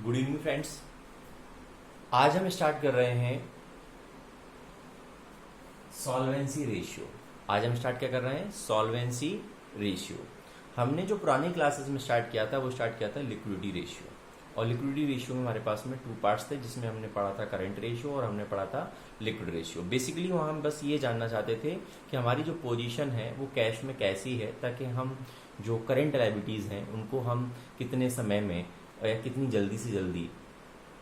Good evening friends. आज हम start कर रहे हैं सॉल्वेंसी रेशियो। आज हम स्टार्ट क्या कर रहे हैं? Solvency ratio. हमने जो पुरानी क्लासेस में स्टार्ट किया था वो स्टार्ट किया था लिक्विडिटी रेशियो, और लिक्विडिटी रेशियो में हमारे पास में 2 पार्ट्स थे, जिसमें हमने पढ़ा था करंट रेशियो और हमने पढ़ा था लिक्विड रेशियो। बेसिकली वहाँ हम बस ये जानना चाहते थे कि हमारी जो पोजीशन है वो कैश में कैसी है, ताकि हम जो करंट लायबिलिटीज़ हैं उनको हम कितने समय में या कितनी जल्दी से जल्दी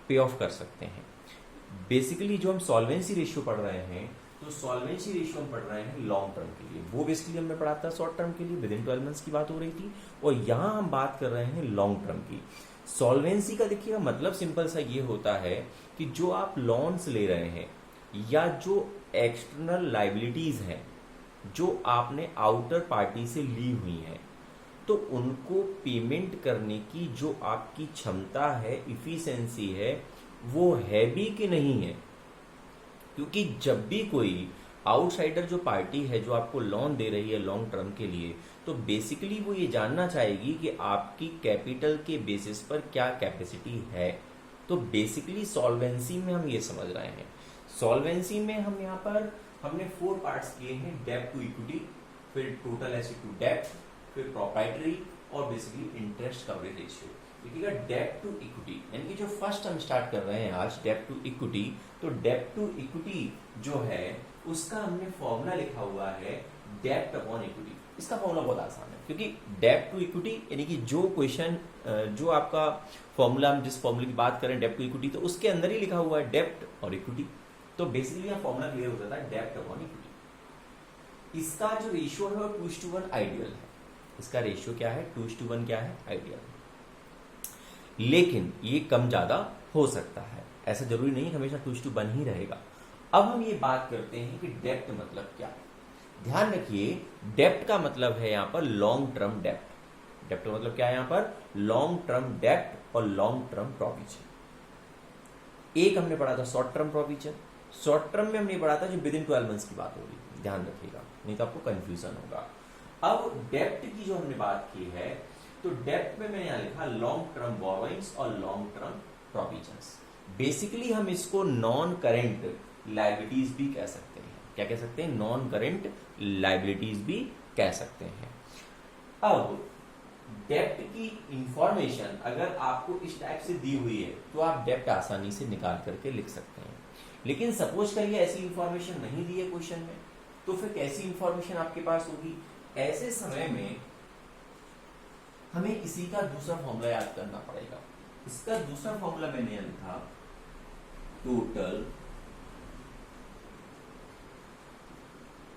पे ऑफ कर सकते हैं। बेसिकली जो हम सॉल्वेंसी रेशियो पढ़ रहे हैं, तो सॉल्वेंसी रेशियो हम पढ़ रहे हैं लॉन्ग टर्म के लिए। वो बेसिकली हमने पढ़ा था शॉर्ट टर्म के लिए, विद इन 12 मंथ्स की बात हो रही थी, और यहाँ हम बात कर रहे हैं लॉन्ग टर्म की। सॉल्वेंसी का देखिएगा मतलब सिंपल सा ये होता है कि जो आप लोन्स ले रहे हैं या जो एक्सटर्नल लाइबिलिटीज हैं जो आपने आउटर पार्टी से ली हुई हैं, तो उनको पेमेंट करने की जो आपकी क्षमता है, इफिशिएंसी है, वो है भी कि नहीं है। क्योंकि जब भी कोई आउटसाइडर जो पार्टी है जो आपको लोन दे रही है लॉन्ग टर्म के लिए, तो बेसिकली वो ये जानना चाहेगी कि आपकी कैपिटल के बेसिस पर क्या कैपेसिटी है। तो बेसिकली सॉल्वेंसी में हम ये समझ रहे हैं। सॉल्वेंसी में हम यहाँ पर हमने 4 पार्ट्स किए हैं, डेब्ट टू इक्विटी, फिर टोटल एसेट टू डेब्ट, फिर प्रोप्राइटरी और बेसिकली इंटरेस्ट कवरेज रेशियो। देखिएगा डेब्ट टू इक्विटी, यानी कि जो फर्स्ट हम स्टार्ट कर रहे हैं आज डेब्ट टू इक्विटी, तो डेब्ट टू इक्विटी जो है उसका हमने फॉर्मूला लिखा हुआ है डेब्ट अपॉन इक्विटी। इसका फॉर्मूला बहुत आसान है, क्योंकि डेब्ट टू इक्विटी यानी कि जो क्वेश्चन जो आपका फॉर्मूला, हम जिस फॉर्मूले की बात करें डेब्ट टू इक्विटी, तो उसके अंदर ही लिखा हुआ है डेब्ट और इक्विटी। तो बेसिकली यहां फॉर्मूला क्लियर हो जाता है डेब्ट अपॉन इक्विटी। इसका जो रेशियो है वो 2:1 आइडियल है। इसका रेशियो क्या है? 2:1 क्या है? आइडियल। लेकिन ये कम ज्यादा हो सकता है, ऐसा जरूरी नहीं हमेशा 2:1 ही रहेगा। अब हम ये बात करते हैं कि डेब्ट मतलब क्या है। ध्यान रखिए, डेब्ट का मतलब है यहां पर लॉन्ग टर्म डेब्ट। डेब्ट का मतलब क्या है यहां पर? लॉन्ग टर्म डेब्ट और लॉन्ग टर्म प्रोविजन। एक हमने पढ़ा था short term provision, short term में हमने पढ़ा था जो विद इन 12 मंथ्स की बात हो रही थी। ध्यान रखिएगा, नहीं तो आपको कंफ्यूजन होगा। अब डेब्ट की जो हमने बात की है, तो डेब्ट में मैंने यहां लिखा लॉन्ग टर्म बोरोइंग्स और लॉन्ग टर्म प्रोविजंस। बेसिकली हम इसको नॉन करेंट लायबिलिटीज भी कह सकते हैं। क्या कह सकते हैं? नॉन करेंट लायबिलिटीज भी कह सकते हैं। अब डेब्ट की इंफॉर्मेशन अगर आपको इस टाइप से दी हुई है, तो आप डेब्ट आसानी से निकाल करके लिख सकते हैं। लेकिन सपोज करिए ऐसी इंफॉर्मेशन नहीं दी है क्वेश्चन में, तो फिर कैसी इंफॉर्मेशन आपके पास होगी? ऐसे समय में हमें इसी का दूसरा फॉर्मूला याद करना पड़ेगा। इसका दूसरा फॉर्मूला मैंने यहां लिखा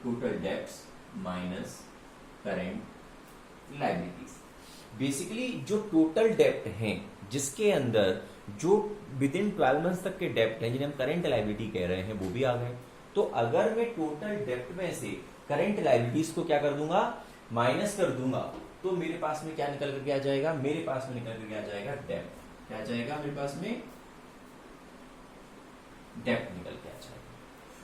total debts minus current liabilities. Basically जो टोटल डेब्ट हैं, जिसके अंदर जो विद इन 12 मंथ्स तक के डेब्ट हैं, जिन्हें हम करेंट लायबिलिटी कह रहे हैं, वो भी आ गए। तो अगर मैं टोटल डेब्ट में से करंट लायबिलिटीज को क्या कर दूंगा? माइनस कर दूंगा, तो मेरे पास में क्या निकल करके आ जाएगा? मेरे पास में निकल करके आ जाएगा डेब्ट। क्या आ जाएगा मेरे पास में? डेब्ट निकल के आ जाएगा।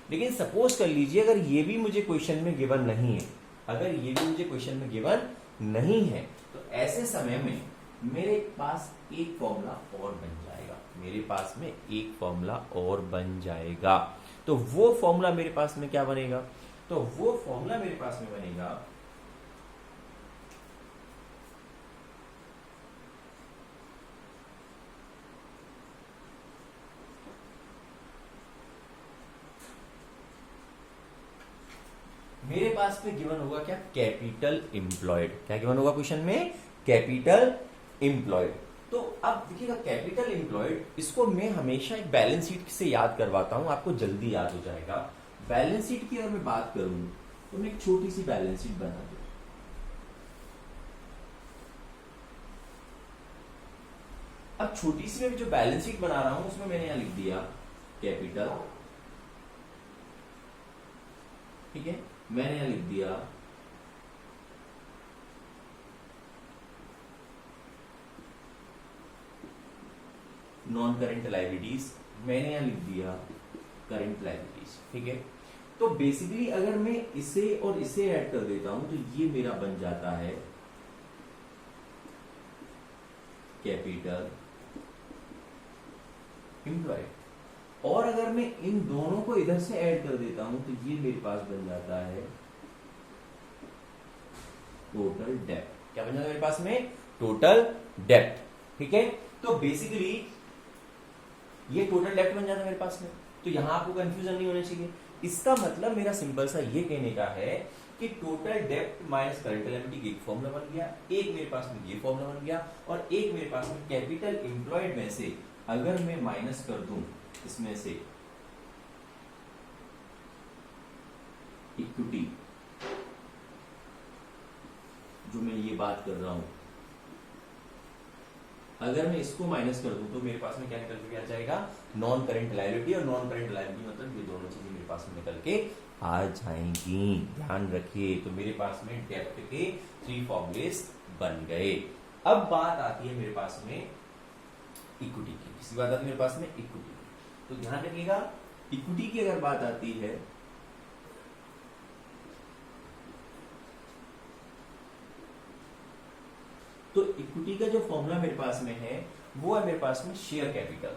लेकिन सपोज कर लीजिए अगर ये भी मुझे क्वेश्चन में गिवन नहीं है, अगर ये भी मुझे क्वेश्चन में गिवन नहीं है, तो ऐसे समय में मेरे पास एक फॉर्मूला और बन जाएगा। मेरे पास में एक फॉर्मूला और बन जाएगा। तो वो फॉर्मूला मेरे पास में क्या बनेगा? तो वो फॉर्मूला मेरे पास में बनेगा मेरे पास में गिवन होगा क्या? Capital employed. क्या गिवन होगा क्वेश्चन में? Capital employed. तो अब देखिएगा कैपिटल एम्प्लॉयड, इसको मैं हमेशा एक बैलेंस शीट से याद करवाता हूं, आपको जल्दी याद हो जाएगा। बैलेंस शीट की अगर मैं बात करूं तो मैं एक छोटी सी बैलेंस शीट बना दूं। अब छोटी सी मैं जो बैलेंस शीट बना रहा हूं उसमें मैंने यहां लिख दिया कैपिटल, ठीक है। मैंने यहां लिख दिया नॉन करेंट लायबिलिटीज, मैंने यहां लिख दिया करेंट लायबिलिटीज, ठीक है। तो बेसिकली अगर मैं इसे और इसे ऐड कर देता हूं तो ये मेरा बन जाता है कैपिटल एम्प्लॉयड। और अगर मैं इन दोनों को इधर से ऐड कर देता हूं तो ये मेरे पास बन जाता है टोटल डेप्थ। क्या बन जाता है मेरे पास में? Total depth. ठीक है, तो बेसिकली ये टोटल डेप्थ बन जाता है मेरे पास में। तो यहां आपको कंफ्यूजन नहीं होना चाहिए। इसका मतलब मेरा सिंपल सा ये कहने का है कि total depth minus current liability एक फॉर्मूला बन गया, एक मेरे पास में ये फॉर्मूला बन गया, और एक मेरे पास में कैपिटल एम्प्लॉयड में से अगर मैं माइनस कर दूं इसमें से इक्विटी, जो मैं ये बात कर रहा हूं, अगर मैं इसको माइनस कर दूं तो मेरे पास में क्या निकल के आ जाएगा? Non current liability. और नॉन करंट लायबिलिटी मतलब ये दोनों चीजें मेरे पास में निकल के आ जाएंगी। ध्यान रखिए। तो मेरे पास में डेप्थ के 3 फॉर्मूलेस बन गए। अब बात आती है मेरे पास में इक्विटी की। किसी बात आती है मेरे पास में इक्विटी। तो ध्यान रखिएगा, इक्विटी की अगर बात आती है तो इक्विटी का जो फॉर्मूला मेरे पास में है वो है मेरे पास में शेयर कैपिटल।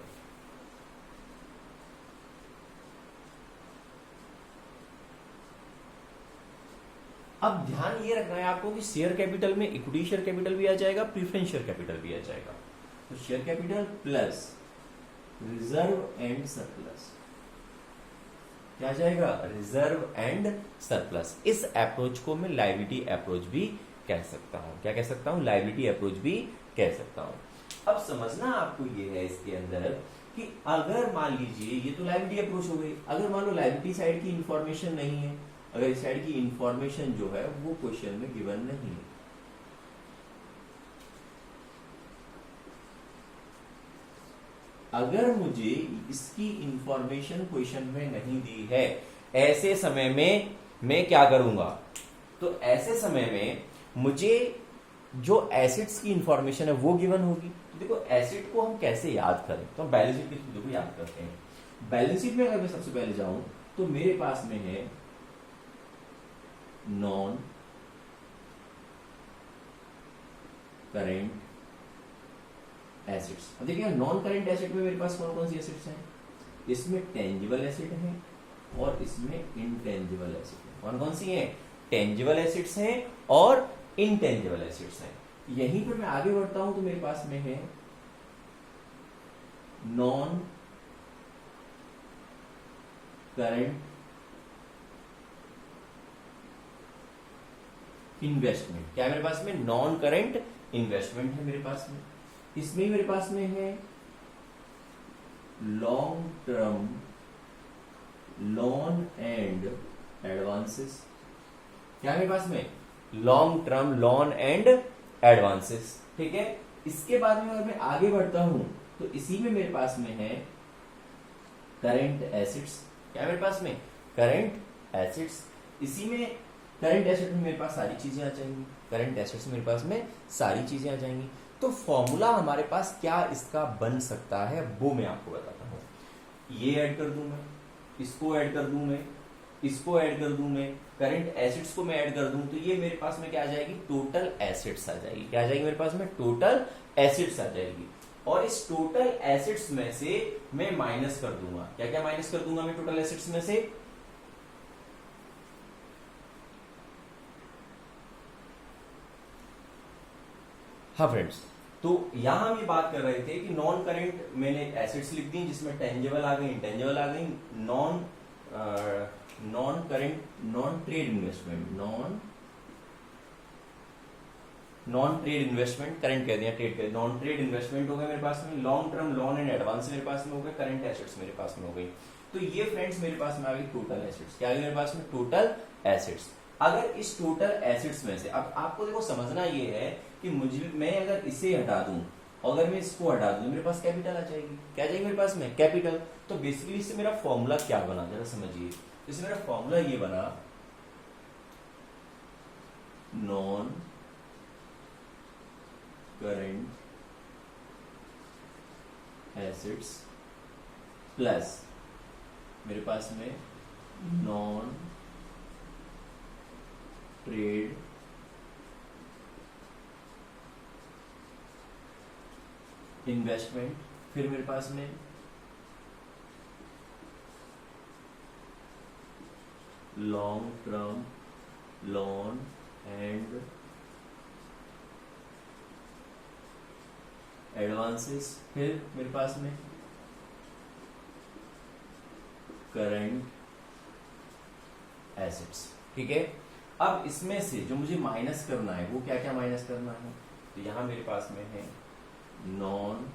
अब ध्यान ये रखना है आपको कि शेयर कैपिटल में इक्विटी शेयर कैपिटल भी आ जाएगा, प्रीफरेंस शेयर कैपिटल भी आ जाएगा। तो share capital plus reserve and surplus क्या आ जाएगा? Reserve and surplus. इस अप्रोच को मैं लायबिलिटी अप्रोच भी कह सकता हूं। क्या कह सकता हूं? लायबिलिटी अप्रोच भी कह सकता हूं। अब समझना आपको ये है इसके अंदर कि अगर मान लीजिए ये तो लायबिलिटी अप्रोच हो गई, अगर मान लो लायबिलिटी साइड की इंफॉर्मेशन नहीं है, अगर इस साइड की इंफॉर्मेशन जो है वो क्वेश्चन में गिवन नहीं है, अगर मुझे इसकी इंफॉर्मेशन क्वेश्चन में नहीं दी है, ऐसे समय में मैं क्या करूंगा? तो ऐसे समय में मुझे जो एसिड्स की इंफॉर्मेशन है वो गिवन होगी। तो देखो एसिड को हम कैसे याद करें, तो हम बैलेंस शीट के थ्रू देखो याद करते हैं। बैलेंस शीट में अगर मैं सबसे पहले जाऊं तो मेरे पास में है नॉन करेंट एसिड्स। अब देखिए नॉन करेंट एसिड में मेरे पास कौन कौन सी एसिड्स हैं? इसमें टेंजिबल एसिड है और इसमें इनटेंजिबल एसिड है। कौन कौन सी हैं? टेंजिबल एसिड्स हैं और इनटेंजिबल एसिड्स हैं। यहीं पर मैं आगे बढ़ता हूं तो मेरे पास में है नॉन करंट इन्वेस्टमेंट। क्या है मेरे पास में? नॉन करंट इन्वेस्टमेंट है मेरे पास में। इसमें मेरे पास में है long term loan and advances. क्या है मेरे पास में? Long term loan and advances. ठीक है, इसके बाद में अगर मैं आगे बढ़ता हूं तो इसी में मेरे पास में है करंट एसिड्स। क्या है मेरे पास में? Current assets. इसी में करंट एसिड में मेरे पास सारी चीजें आ जाएंगी, करंट एसिड्स में मेरे पास में सारी चीजें आ जाएंगी। तो फॉर्मूला हमारे पास क्या इसका बन सकता है वो मैं आपको बताता हूं। ये ऐड कर दूं मैं, इसको ऐड कर दूं मैं, इसको ऐड कर दूं मैं, करंट एसिड्स को मैं ऐड कर दूं, तो ये मेरे पास में क्या आ जाएगी? टोटल एसिड्स आ जाएगी। क्या आ जाएगी मेरे पास में? टोटल एसिड्स आ जाएगी। और इस टोटल एसिड्स में से मैं माइनस कर दूंगा। क्या क्या माइनस कर दूंगा मैं टोटल एसिड्स में से? हाँ फ्रेंड्स, तो यहां हम ये बात कर रहे थे कि नॉन करेंट मैंने एसिड्स लिख दी जिसमें टेंजिबल आ गई, इंटेंजिबल आ गई, non current non trade investment, non trade investment, current कह दिया, ट्रेड कह, नॉन ट्रेड इन्वेस्टमेंट हो गया मेरे पास में, long term loan and advance मेरे पास में हो गए, करंट एसेट्स मेरे पास में हो गई। तो ये फ्रेंड्स मेरे पास में आ गई टोटल एसेट्स। क्या आ गई मेरे पास में? Total assets. अगर इस टोटल एसेट्स में से, अब आपको देखो समझना ये है कि मुझे, मैं अगर इसे हटा दूं, अगर मैं इसको हटा दूं, मेरे पास कैपिटल आ जाएगी। क्या आ जाएगी मेरे पास में? कैपिटल। तो बेसिकली इससे मेरा फॉर्मूला क्या बना, जरा समझिए। इससे मेरा फॉर्मूला ये बना, नॉन करंट एसिड्स प्लस मेरे पास में नॉन ट्रेड इन्वेस्टमेंट, फिर मेरे पास में long term loan and advances. फिर मेरे पास में करंट एसेट्स। ठीक है, अब इसमें से जो मुझे माइनस करना है वो क्या क्या माइनस करना है, तो यहां मेरे पास में है नॉन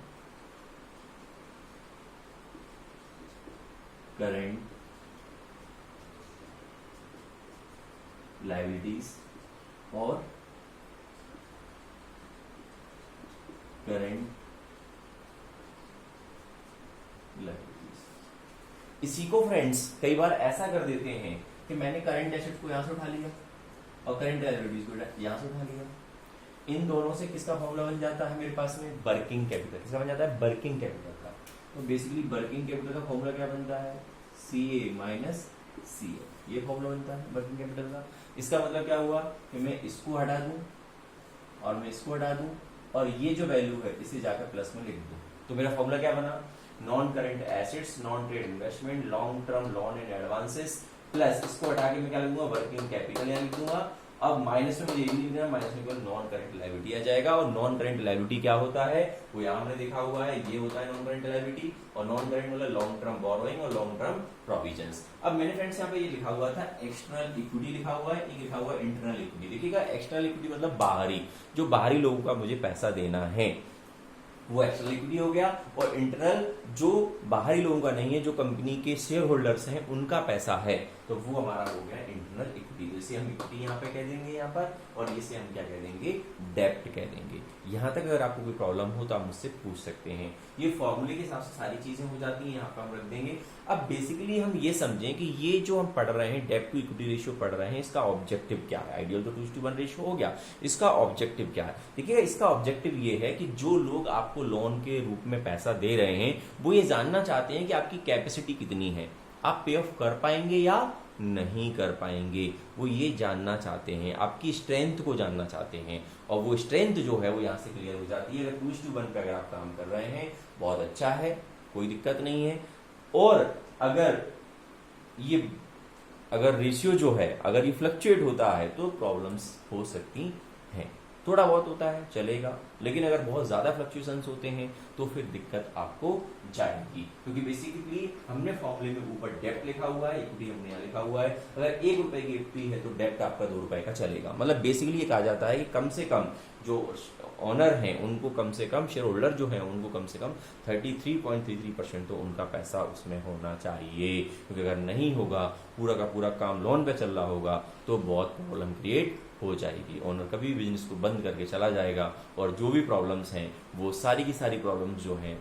करंट लायबिलिटीज और करंट लायबिलिटीज। इसी को फ्रेंड्स कई बार ऐसा कर देते हैं कि मैंने करंट एसेट को यहां से उठा लिया और करंट लायबिलिटीज को यहां से उठा लिया। इन दोनों से किसका फॉर्मूला बन जाता है मेरे पास में, वर्किंग कैपिटल। किसका बन जाता है, वर्किंग कैपिटल का। तो बेसिकली वर्किंग कैपिटल का फॉर्मूला क्या बनता है, CA माइनस CF, ये फॉर्मूला बनता है वर्किंग कैपिटल का। इसका मतलब क्या हुआ कि मैं इसको हटा दूं और मैं इसको हटा दूं और ये जो वैल्यू है इसे जाकर प्लस में लिख दूं, तो मेरा फॉर्मूला क्या बना, non current assets, non trade investment, long term loan and advances, plus इसको हटा के मैं क्या लिखूंगा, वर्किंग कैपिटल यहाँ लिख दूंगा। अब माइनस में मुझे ये भी लिख देना, माइनस में केवल नॉन करंट लायबिलिटी आ जाएगा। और नॉन करंट लायबिलिटी क्या होता है, वो यहाँ हमने देखा हुआ है, ये होता है नॉन करंट लायबिलिटी। और नॉन करंट मतलब लॉन्ग टर्म बोरोइंग और लॉन्ग टर्म प्रोविजंस। अब मैंने फ्रेंड्स यहाँ पे ये लिखा हुआ था एक्सटर्नल इक्विटी लिखा हुआ है, ये लिखा हुआ है इंटरनल इक्विटी। देखिएगा एक्सटर्नल इक्विटी मतलब बाहरी, जो बाहरी लोगों का मुझे पैसा देना है वो एक्सटर्नल इक्विटी हो गया। और इंटरनल जो बाहरी लोगों का नहीं है, जो कंपनी के शेयर होल्डर्स हैं उनका पैसा है, तो वो हमारा हो गया इंटरनल इक्विटी। जैसे हम इक्विटी यहाँ पे कह देंगे यहाँ पर, और इसे हम क्या कह देंगे, डेब्ट कह देंगे। यहाँ तक अगर आपको कोई प्रॉब्लम हो तो आप मुझसे पूछ सकते हैं। ये फॉर्मूले के हिसाब से सारी चीजें हो जाती हैं, यहाँ पर हम रख देंगे। अब बेसिकली हम ये समझें कि ये जो हम पढ़ रहे हैं डेब्ट टू इक्विटी रेशियो पढ़ रहे हैं, इसका ऑब्जेक्टिव क्या है। आइडियल तो 2:1 रेशियो हो गया, इसका ऑब्जेक्टिव क्या है। देखिए इसका ऑब्जेक्टिव ये है कि जो लोग आपको लोन के रूप में पैसा दे रहे हैं वो ये जानना चाहते हैं कि आपकी कैपेसिटी कितनी है, आप पे ऑफ कर पाएंगे या नहीं कर पाएंगे, वो ये जानना चाहते हैं, आपकी स्ट्रेंथ को जानना चाहते हैं। और वो स्ट्रेंथ जो है वो यहाँ से क्लियर हो जाती है। अगर 2:1 पे अगर आप काम कर रहे हैं बहुत अच्छा है, कोई दिक्कत नहीं है। और अगर रेशियो जो है अगर ये फ्लक्चुएट होता है तो प्रॉब्लम्स हो सकती हैं। थोड़ा बहुत होता है चलेगा, लेकिन अगर बहुत ज्यादा फ्लक्चुएशंस होते हैं तो फिर दिक्कत आपको जाएगी। क्योंकि बेसिकली हमने फॉर्मूले में ऊपर डेब्ट लिखा हुआ है, इक्विटी हमने यहाँ लिखा हुआ है। अगर 1 रुपए की इक्विटी है तो डेब्ट आपका 2 रुपए का चलेगा। मतलब बेसिकली ये कहा जाता है कि कम से कम जो ऑनर हैं उनको कम से कम, शेयर होल्डर जो हैं उनको कम से कम 33.33% तो उनका पैसा उसमें होना चाहिए। क्योंकि अगर नहीं होगा, पूरा का पूरा काम लोन पे चल रहा होगा तो बहुत प्रॉब्लम क्रिएट हो जाएगी। ओनर कभी भी बिजनेस को बंद करके चला जाएगा और जो भी प्रॉब्लम्स हैं वो सारी की सारी प्रॉब्लम्स जो हैं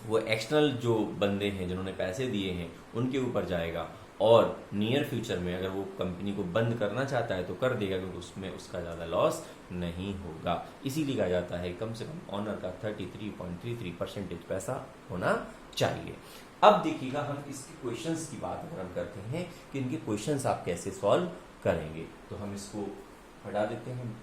वो एक्सटर्नल जो बंदे हैं जिन्होंने पैसे दिए हैं उनके ऊपर जाएगा। और नियर फ्यूचर में अगर वो कंपनी को बंद करना चाहता है तो कर देगा, क्योंकि उसमें उसका ज़्यादा लॉस नहीं होगा। इसीलिए कहा जाता है कम से कम ऑनर का 33.33% पैसा होना चाहिए। अब देखिएगा हम इसके क्वेश्चंस की बात अगर हम करते हैं कि इनके क्वेश्चंस आप कैसे सॉल्व करेंगे, तो हम इसको हटा देते हैं।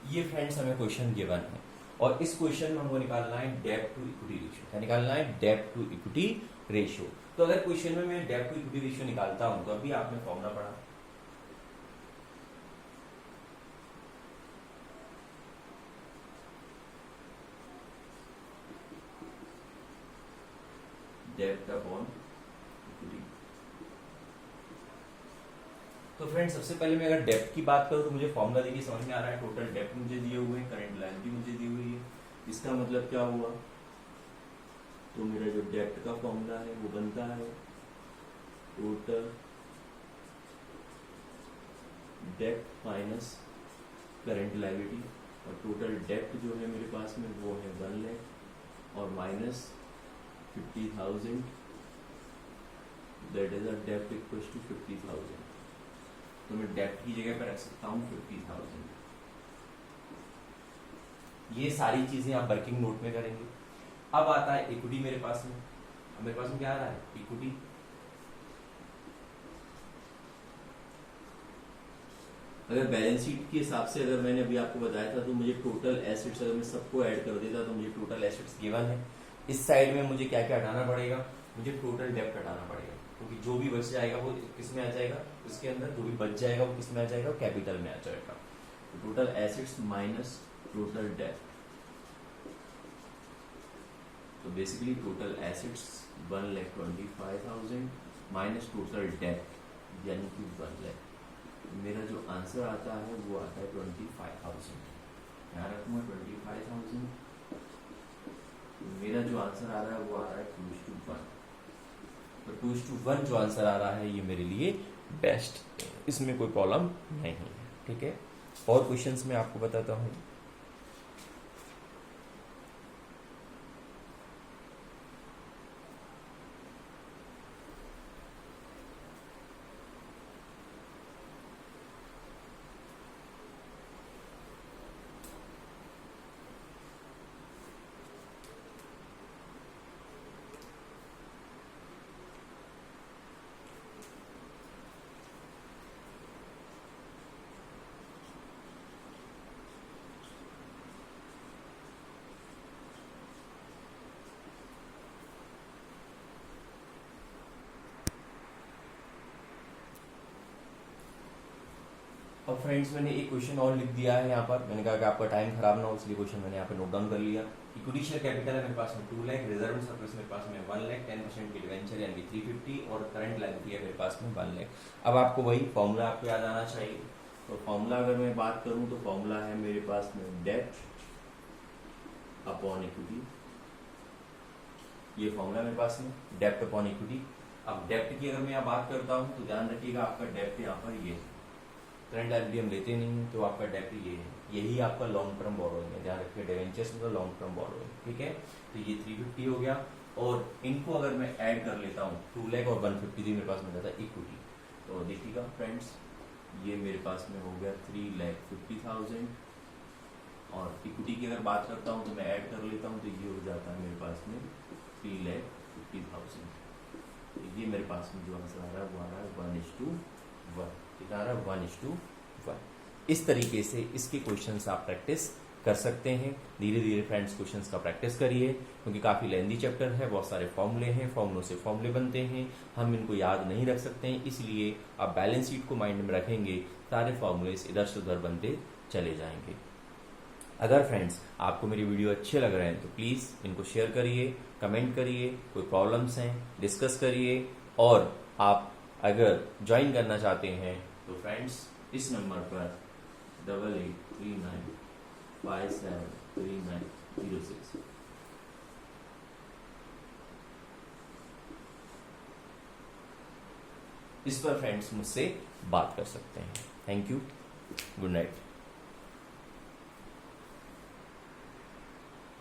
ये फ्रेंड्स हमें क्वेश्चन गिवन है और इस क्वेश्चन में हमको निकालना है डेब्ट टू इक्विटी रेशियो। क्या निकालना है, डेब्ट टू इक्विटी रेशियो। तो अगर क्वेश्चन में मैं डेब्ट टू इक्विटी रेशियो निकालता हूं तो अभी आपने फॉर्मूला पढ़ा, डेब्ट अपॉन इक्विटी। तो फ्रेंड्स सबसे पहले मैं अगर डेब्ट की बात करूं तो मुझे फॉर्मूला देखिए समझ में आ रहा है। टोटल डेब्ट मुझे दिए हुए हैं, करंट लायबिलिटी मुझे दी हुई है। इसका मतलब क्या हुआ, तो मेरा जो डेब्ट का फॉर्मूला है वो बनता है टोटल डेब्ट माइनस करंट लायबिलिटी, और टोटल डेब्ट जो है मेरे पास में वो है 1 लाख और माइनस 50,000, दैट इज अ डेब्ट इक्वल टू 50,000। तो मैं डेब्ट की जगह पर रख सकता हूँ 50,000। ये सारी चीजें आप वर्किंग नोट में करेंगे। अब आता है इक्विटी मेरे पास में। अब मेरे पास में क्या आ रहा है, इक्विटी। अगर बैलेंस शीट के हिसाब से अगर मैंने अभी आपको बताया था तो मुझे टोटल एसेट्स अगर मैं सबको ऐड कर देता तो मुझे टोटल एसेट्स गिवन है। इस साइड में मुझे क्या क्या हटाना पड़ेगा, मुझे टोटल डेब्ट हटाना पड़ेगा, क्योंकि जो भी बच जाएगा वो किस में आ जाएगा, इसके अंदर जो भी बच जाएगा वो किस में आ जाएगा, कैपिटल में आ जाएगा। तो टोटल एसेट्स माइनस टोटल डेब्ट, तो basically total assets 1,25,000 minus total डेब्ट यानी कि 1 लाख। मेरा जो आंसर आता है वो आता है 25,000। यहाँ रखूंगा 25,000। मेरा जो आंसर आ रहा है वो आ रहा है 2:1। तो 2:1 जो आंसर आ रहा है ये मेरे लिए बेस्ट, इसमें कोई प्रॉब्लम नहीं है। ठीक है, और क्वेश्चंस में आपको बताता हूँ। अब फ्रेंड्स मैंने एक क्वेश्चन और लिख दिया है यहाँ पर। मैंने कहा कि आपका टाइम खराब ना हो इसलिए क्वेश्चन मैंने यहाँ पे नोट डाउन कर लिया। इक्विटी शेयर कैपिटल है मेरे पास में 2 लाख, रिजर्व एंड सरप्लस मेरे पास में 1 लाख, 10% की डिवेंचर यानी कि 350 और करंट लायबिलिटी है मेरे पास में 1 लाख। अब आपको वही फॉर्मूला आपको याद आना चाहिए। तो फॉर्मूला अगर मैं बात करूँ तो फॉर्मूला है मेरे पास में डेब्ट अपॉन इक्विटी। ये फॉर्मूला मेरे पास में डेब्ट अपॉन इक्विटी। अब डेब्ट की अगर मैं यहाँ बात करता हूँ तो ध्यान रखिएगा आपका डेब्ट यहाँ पर ये है, करंट लायबिलिटी हम लेते नहीं तो आपका डेब्ट ये है, यही आपका लॉन्ग टर्म बोरोइंग है। ध्यान रखिए डिवेंचर्स मतलब लॉन्ग टर्म बोरोइंग। ठीक है, तो ये 350 हो गया और इनको अगर मैं ऐड कर लेता हूँ 2 लाख और 153 मेरे पास में जाता है इक्विटी। तो देखिएगा फ्रेंड्स ये मेरे पास में हो गया 3,50,000 और इक्विटी की अगर बात करता हूँ तो मैं ऐड कर लेता हूँ तो ये हो जाता है मेरे पास में 3,50,000। ये मेरे पास में जो आंसर आ रहा है वो आ रहा है 1:1। आ रहा है 1:1। इस तरीके से इसके क्वेश्चंस आप प्रैक्टिस कर सकते हैं। धीरे धीरे फ्रेंड्स क्वेश्चंस का प्रैक्टिस करिए, क्योंकि काफ़ी लेंदी चैप्टर है, बहुत सारे फॉर्मूले हैं, फॉर्मूलों से फॉर्मूले बनते हैं, हम इनको याद नहीं रख सकते हैं। इसलिए आप बैलेंस शीट को माइंड में रखेंगे, सारे फॉर्मूले इधर से उधर बनते चले जाएंगे। अगर फ्रेंड्स आपको मेरी वीडियो अच्छे लग रहे हैं तो प्लीज़ इनको शेयर करिए, कमेंट करिए, कोई प्रॉब्लम्स हैं डिस्कस करिए, और आप अगर ज्वाइन करना चाहते हैं तो फ्रेंड्स इस नंबर पर 8839573906 इस पर फ्रेंड्स मुझसे बात कर सकते हैं। Thank you, good night.